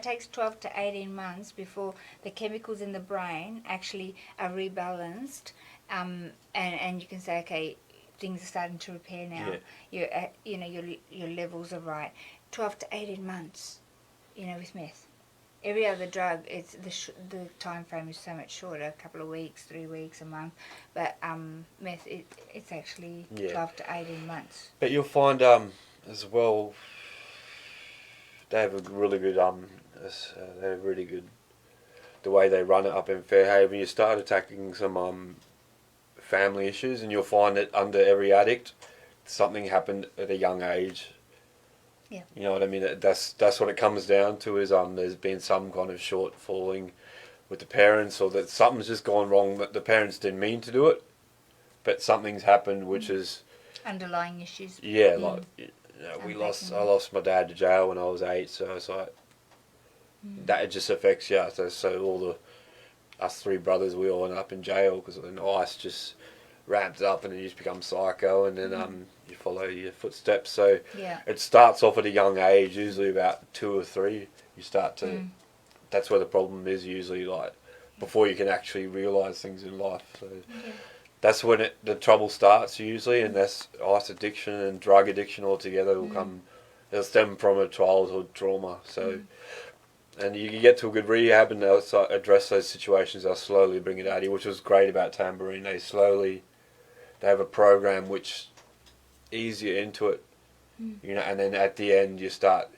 takes 12 to 18 months before the chemicals in the brain actually are rebalanced, and you can say, okay, things are starting to repair now. Your levels are right. 12 to 18 months, you know, with meth. Every other drug, it's the time frame is so much shorter, a couple of weeks, 3 weeks, a month. But meth, it's actually 12 to 18 months. But you'll find as well, they have a really good they're really good. The way they run it up in Fairhaven, you start attacking some family issues, and you'll find that under every addict, something happened at a young age. Yeah. You know what I mean? That's what it comes down to, is there's been some kind of shortfalling with the parents, or that something's just gone wrong, that the parents didn't mean to do it, but something's happened which is underlying issues. Yeah, like, you know, I lost my dad to jail when I was 8, so it's like that, it just affects you. So us 3 brothers, we all went up in jail because the ice just ramps up, and then you just become psycho, and then you follow your footsteps. So it starts off at a young age, usually about 2 or 3. You start to. That's where the problem is usually. Like before you can actually realise things in life. So that's when the trouble starts usually, and that's ice addiction and drug addiction altogether will come. It'll stem from a childhood trauma. So, and you can get to a good rehab and they'll address those situations. They'll slowly bring it out of you, which was great about Tambourine. They have a program which ease you into it, you know, and then at the end you start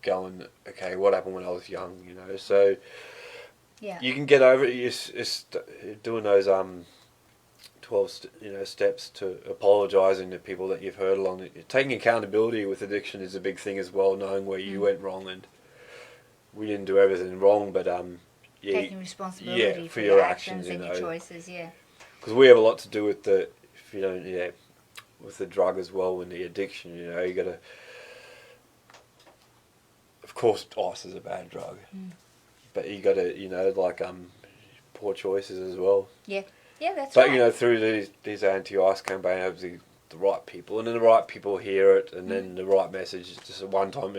going, okay, what happened when I was young, you know? So you can get over it. You're doing those 12 steps to apologising to people that you've hurt along. Taking accountability with addiction is a big thing as well, knowing where you went wrong, and we didn't do everything wrong, but taking responsibility for your actions and your choices, because we have a lot to do with with the drug as well and the addiction. You know, you got to, of course, ice is a bad drug, but you got to poor choices as well. Yeah, that's right. But you know, through these anti-ice campaigns, obviously the right people, and then the right people hear it, and then the right message. Just at one time,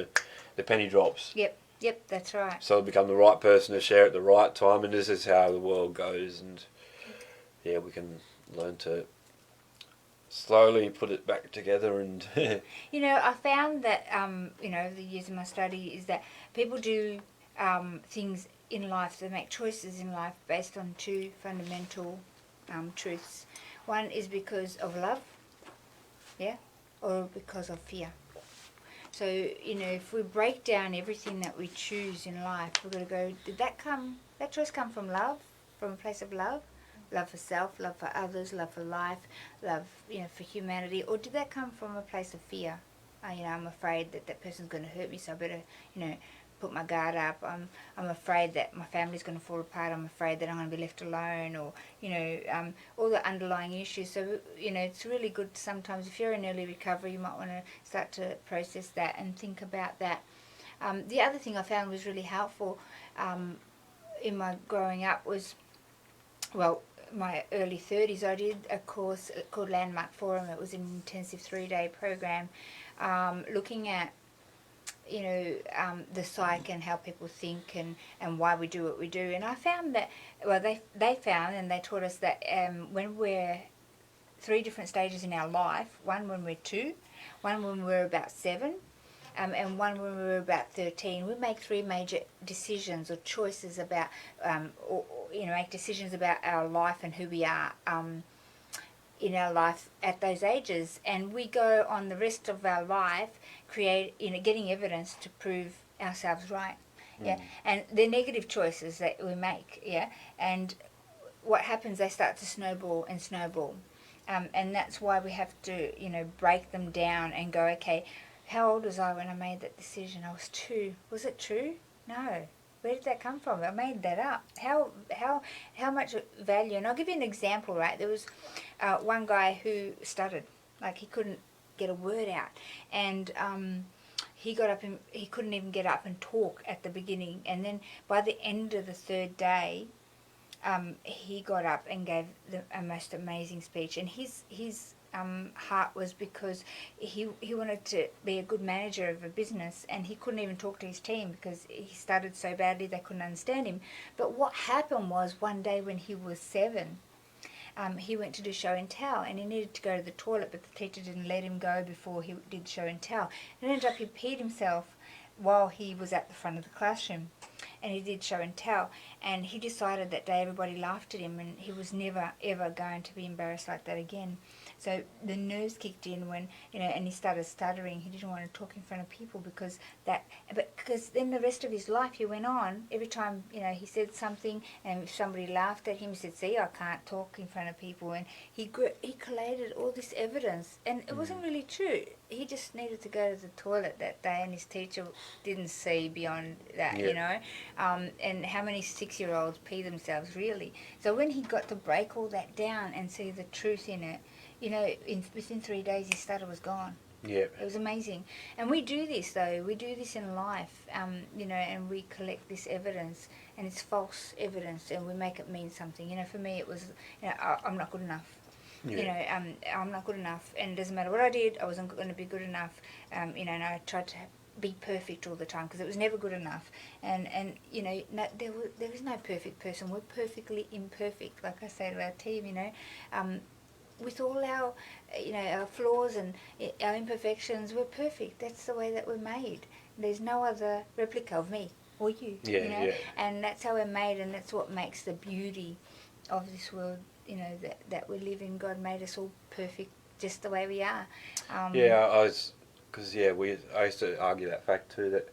the penny drops. Yep, that's right. So become the right person to share at the right time, and this is how the world goes. And we can learn to slowly put it back together. And you know, I found that the years of my study is that people do things in life. They make choices in life based on two fundamental truths. One is because of love, or because of fear. So, you know, if we break down everything that we choose in life, we're going to go, did that choice come from love, from a place of love? Love for self, love for others, love for life, love, for humanity, or did that come from a place of fear? I'm afraid that person's going to hurt me, so I better, put my guard up. I'm afraid that my family's going to fall apart. I'm afraid that I'm going to be left alone, or all the underlying issues. So it's really good sometimes if you're in early recovery, you might want to start to process that and think about that. The other thing I found was really helpful in my growing up was, my early 30s, I did a course called Landmark Forum. It was an intensive 3-day program looking at the psyche and how people think and why we do what we do. And I found that, they found and they taught us that when we're 3 different stages in our life, one when we're 2, one when we're about 7, and one when we were about 13, we make 3 major decisions or choices about, make decisions about our life and who we are in our life at those ages. And we go on the rest of our life getting evidence to prove ourselves right. And they're negative choices that we make. And what happens, they start to snowball and snowball. And that's why we have to, break them down and go, okay, how old was I when I made that decision? I was 2. Was it true? No. Where did that come from? I made that up. How much value? And I'll give you an example, right? There was one guy who stuttered. Like, he couldn't get a word out. And he got up and he couldn't even get up and talk at the beginning. And then by the end of the 3rd day, he got up and gave a most amazing speech. And his heart was because he wanted to be a good manager of a business, and he couldn't even talk to his team because he stuttered so badly they couldn't understand him. But what happened was, one day when he was 7, he went to do show and tell, and he needed to go to the toilet, but the teacher didn't let him go before he did show and tell. And it ended up he peed himself while he was at the front of the classroom, and he did show and tell. And he decided that day everybody laughed at him, and he was never ever going to be embarrassed like that again. So the nerves kicked in when, and he started stuttering. He didn't want to talk in front of people because then the rest of his life he went on, every time, he said something and if somebody laughed at him, he said, see, I can't talk in front of people. And he collated all this evidence, and it wasn't really true. He just needed to go to the toilet that day, and his teacher didn't see beyond that, and how many 6-year-olds pee themselves, really. So when he got to break all that down and see the truth in it, within 3 days his stutter was gone. Yeah. It was amazing. And we do this, though. We do this in life, and we collect this evidence, and it's false evidence, and we make it mean something. For me it was, I'm not good enough. I'm not good enough, and it doesn't matter what I did, I wasn't going to be good enough. And I tried to be perfect all the time, because it was never good enough. And you know, no, there is no perfect person. We're perfectly imperfect, like I say to our team, you know. With all our, you know, our flaws and our imperfections, we're perfect. That's the way that we're made. There's no other replica of me or you, Yeah, you know. yeah. And that's how we're made, and that's what makes the beauty of this world, you know, that we live in. God made us all perfect just the way we are. Yeah, I used to argue that fact too, that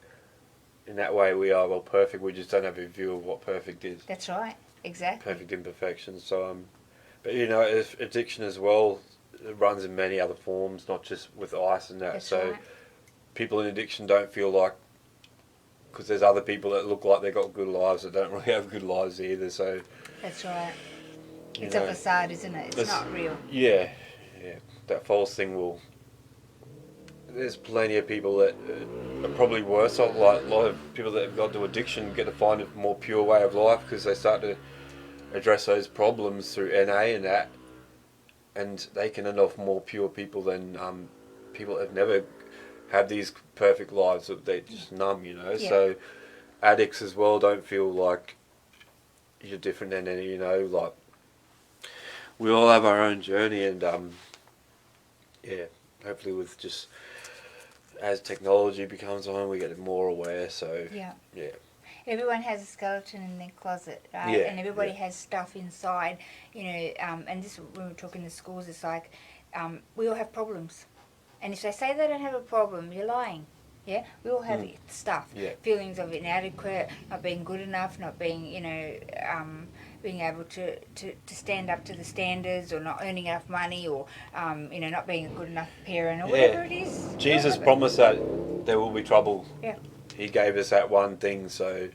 in that way we are, well, perfect, we just don't have a view of what perfect is. That's right, exactly. Perfect imperfection. So, but you know, addiction as well, it runs in many other forms, not just with ice and that. That's so right. people in addiction don't feel like, because there's other people that look like they've got good lives that don't really have good lives either. So That's right. It's know, a facade, isn't it? It's not real. Yeah, yeah. That false thing will. There's plenty of people that are probably worse off. Like a lot of people that have got to addiction get to find a more pure way of life because they start to address those problems through NA and that, and they can end off more pure people than people that have never had these perfect lives that they just numb, you know. Yeah. So addicts as well don't feel like you're different than any, you know. Like we all have our own journey, and yeah, hopefully with just as technology becomes on, we get more aware. So Yeah. yeah. Everyone has a skeleton in their closet, right? Yeah, And everybody yeah. has stuff inside, you know. And this, when we're talking to schools, it's like we all have problems. And if they say they don't have a problem, you're lying. Yeah, we all have stuff, Yeah. feelings of inadequate, not being good enough, not being, you know, being able to stand up to the standards, or not earning enough money, or, you know, not being a good enough parent, or whatever it is. We all Jesus have it. promised that there will be trouble. Yeah. He gave us that one thing, so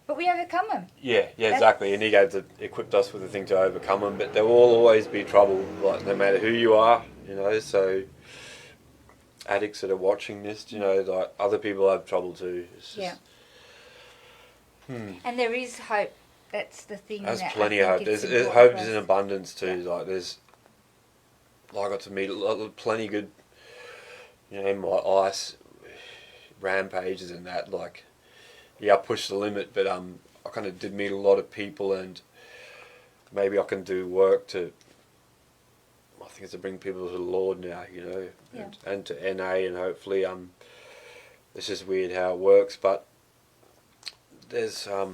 But we overcome them. yeah, exactly. And he equipped us with the thing to overcome them. But there will always be trouble, like no matter who you are, you know. So addicts that are watching this, you know, like other people have trouble too. It's just, And there is hope. That's the thing. There's that plenty I of hope. think it's There's important hope for is in us. abundance too. Like there's, I got to meet plenty good, you know, my ice rampages and that. Like, yeah, I pushed the limit, but I kind of did meet a lot of people, and maybe I can do work to. I think it's to bring people to the Lord now, you know, and to NA, and hopefully it's just weird how it works, but there's a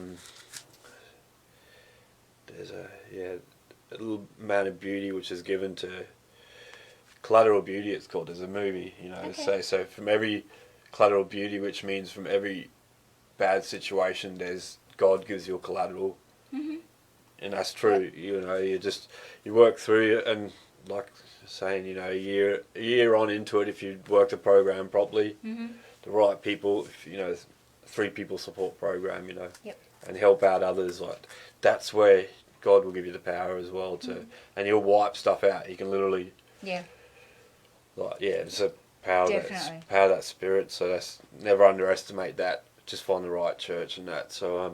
little amount of beauty which is given to collateral beauty. It's called. There's a movie, you know. Okay. So from every collateral beauty, which means from every bad situation, there's God gives you a collateral, and that's true. You know, you work through it, and like saying, you know, a year on into it, if you work the program properly, the right people, if, you know, 3 people support program, you know, and help out others, like that's where God will give you the power as well to, and He'll wipe stuff out. He can literally, it's a power power of that spirit. So that's, never underestimate that. Just find the right church and that. So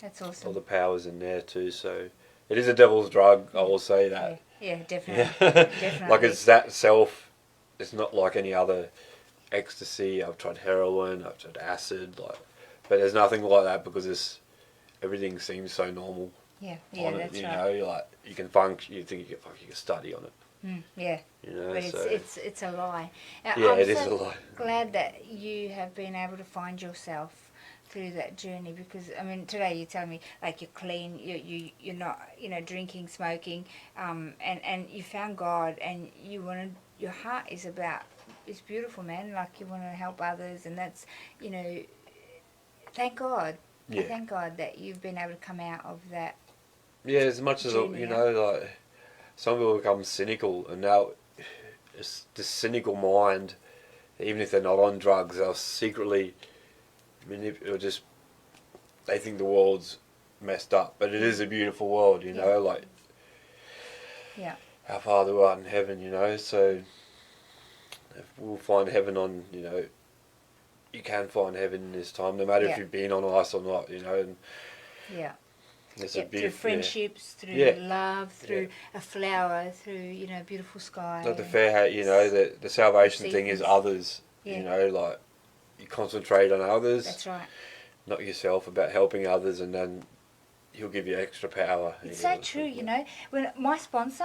that's awesome. all the powers in there too. So it is a devil's drug. I will say that. Yeah, definitely. Definitely. Like it's that self. It's not like any other ecstasy. I've tried heroin. I've tried acid. Like, but there's nothing like that because everything seems so normal. Yeah, on it, that's you right. know, you're like you can function. You think you can study on it. Yeah. You know, But so it's a lie. yeah, I'm it is so a lie. glad that you have been able to find yourself through that journey, because I mean today you tell me like you're clean, you're not, you know, drinking, smoking, and you found God, and your heart is beautiful, man. Like you want to help others, and that's, you know, thank God. Yeah. I thank God that you've been able to come out of that. Yeah, as much as journey, you know, like some people become cynical, and now it's this cynical mind. Even if they're not on drugs, they'll secretly or just they think the world's messed up, but it is a beautiful world, you know, like our Father who art in heaven, you know. So if we'll find heaven on, you know, you can find heaven in this time, no matter if you've been on ice or not, you know. And it's through friendships, through love, through a flower, through, you know, beautiful sky. Like the fair, you know, the salvation thing is others. Yeah. You know, like you concentrate on others, That's right. not yourself, about helping others, and then he'll give you extra power. It's so true, you know. When my sponsor,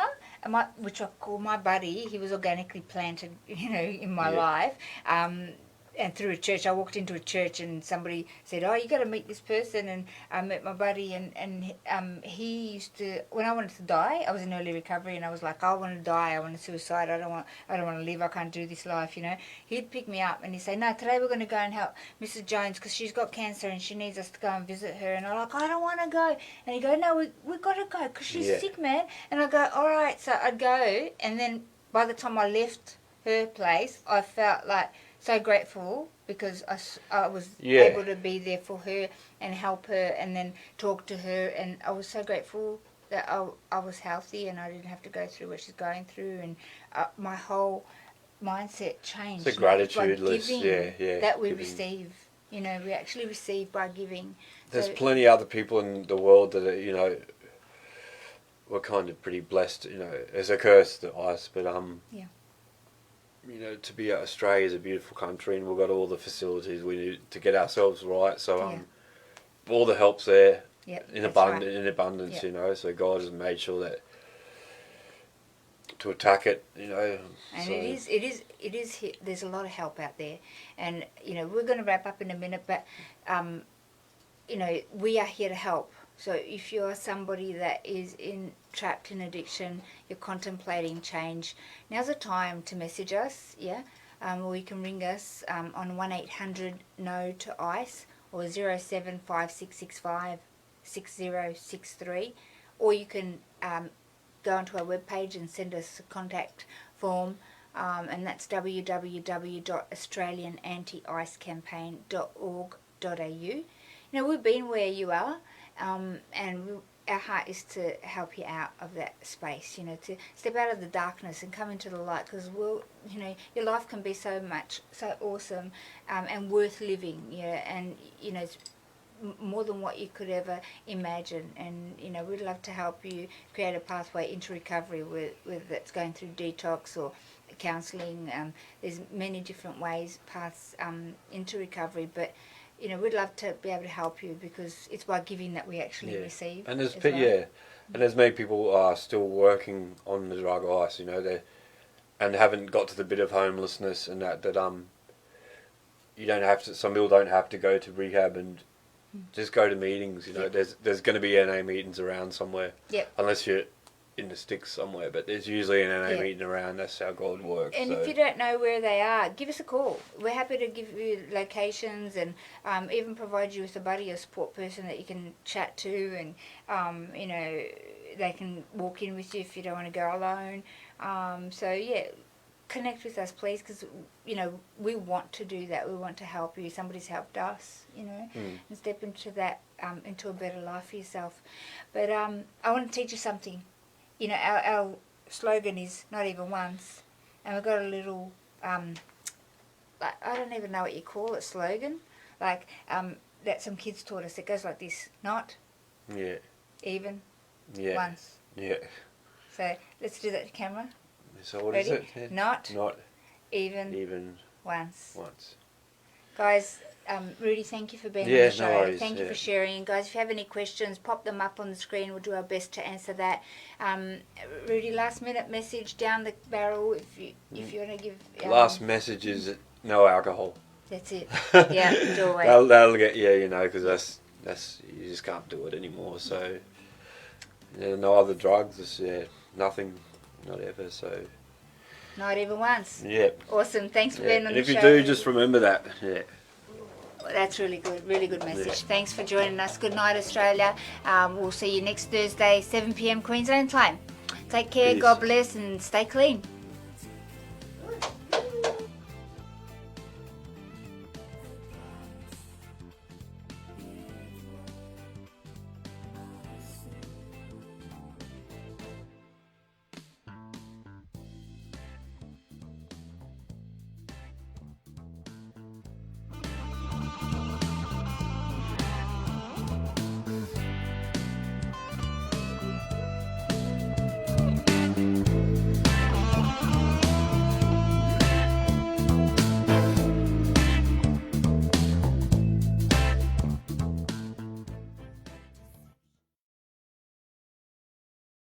which I call my buddy, he was organically planted, you know, in my life. And through a church, I walked into a church and somebody said, "Oh, you got to meet this person." And I met my buddy, and he used to. When I wanted to die, I was in early recovery, and I was like, "I want to die. I want to suicide. I don't want to live. I can't do this life." You know, he'd pick me up and he'd say, "No, today we're going to go and help Mrs. Jones because she's got cancer and she needs us to go and visit her." And I'm like, "I don't want to go." And he'd go, "No, we got to go because she's sick, man." And I go, "All right." So I'd go, and then by the time I left her place, I felt like so grateful because I was able to be there for her and help her and then talk to her, and I was so grateful that I was healthy and I didn't have to go through what she's going through, and my whole mindset changed. It's a gratitude list, yeah, that we receive. You know, we actually receive by giving. There's plenty of other people in the world that are, you know, we're kind of pretty blessed. You know, it's a curse to us, but you know, to be Australia is a beautiful country, and we've got all the facilities we need to get ourselves right. So all the help's there in abundance. You know, so God has made sure that to attack it. You know, and so it is. There's a lot of help out there, and you know, we're going to wrap up in a minute, but you know, we are here to help. So if you're somebody that is trapped in addiction, you're contemplating change, now's the time to message us, or you can ring us on 1-800-NO-TO-ICE or 0756656063, or you can go onto our webpage and send us a contact form, and that's www.australianantiicecampaign.org.au. You know, we've been where you are. And our heart is to help you out of that space, you know, to step out of the darkness and come into the light, because you know, your life can be so awesome and worth living, and you know, it's more than what you could ever imagine. And you know, we'd love to help you create a pathway into recovery, whether that's going through detox or counselling. There's many different paths into recovery, but you know, we'd love to be able to help you, because it's by giving that we actually receive. And there's and there's many people are still working on the drug ice, you know, and haven't got to the bit of homelessness and that you don't have to. Some people don't have to go to rehab and just go to meetings. You know, there's going to be NA meetings around somewhere. Unless you're in the sticks somewhere, but there's usually an NA meeting around. That's how God works. And if you don't know where they are, give us a call. We're happy to give you locations and even provide you with a buddy or support person that you can chat to, and you know, they can walk in with you if you don't want to go alone. So connect with us, please, because you know, we want to do that. We want to help you. Somebody's helped us, you know, and step into that into a better life for yourself. But I want to teach you something. You know, our slogan is not even once, and we've got a little, like, I don't even know what you call it, slogan, like that some kids taught us. It goes like this: not, even, once. So let's do that to camera. So what Ready? is it? Not, even, once. Guys, Rudy, thank you for being on the show. No worries. Thank you for sharing. Guys, if you have any questions, pop them up on the screen. We'll do our best to answer that. Rudy, last minute message down the barrel if you want to give. Last message is no alcohol. That's it. Yeah, do away. That'll get you know, because that's you just can't do it anymore. So no other drugs. It's, nothing, not ever. So. Not even once. Yep. Awesome. Thanks for being on the show. And if you do, just remember that. That's really good message. Thanks for joining us. Good night, Australia. We'll see you next Thursday, 7 p.m. Queensland time. Take care, God bless, and stay clean.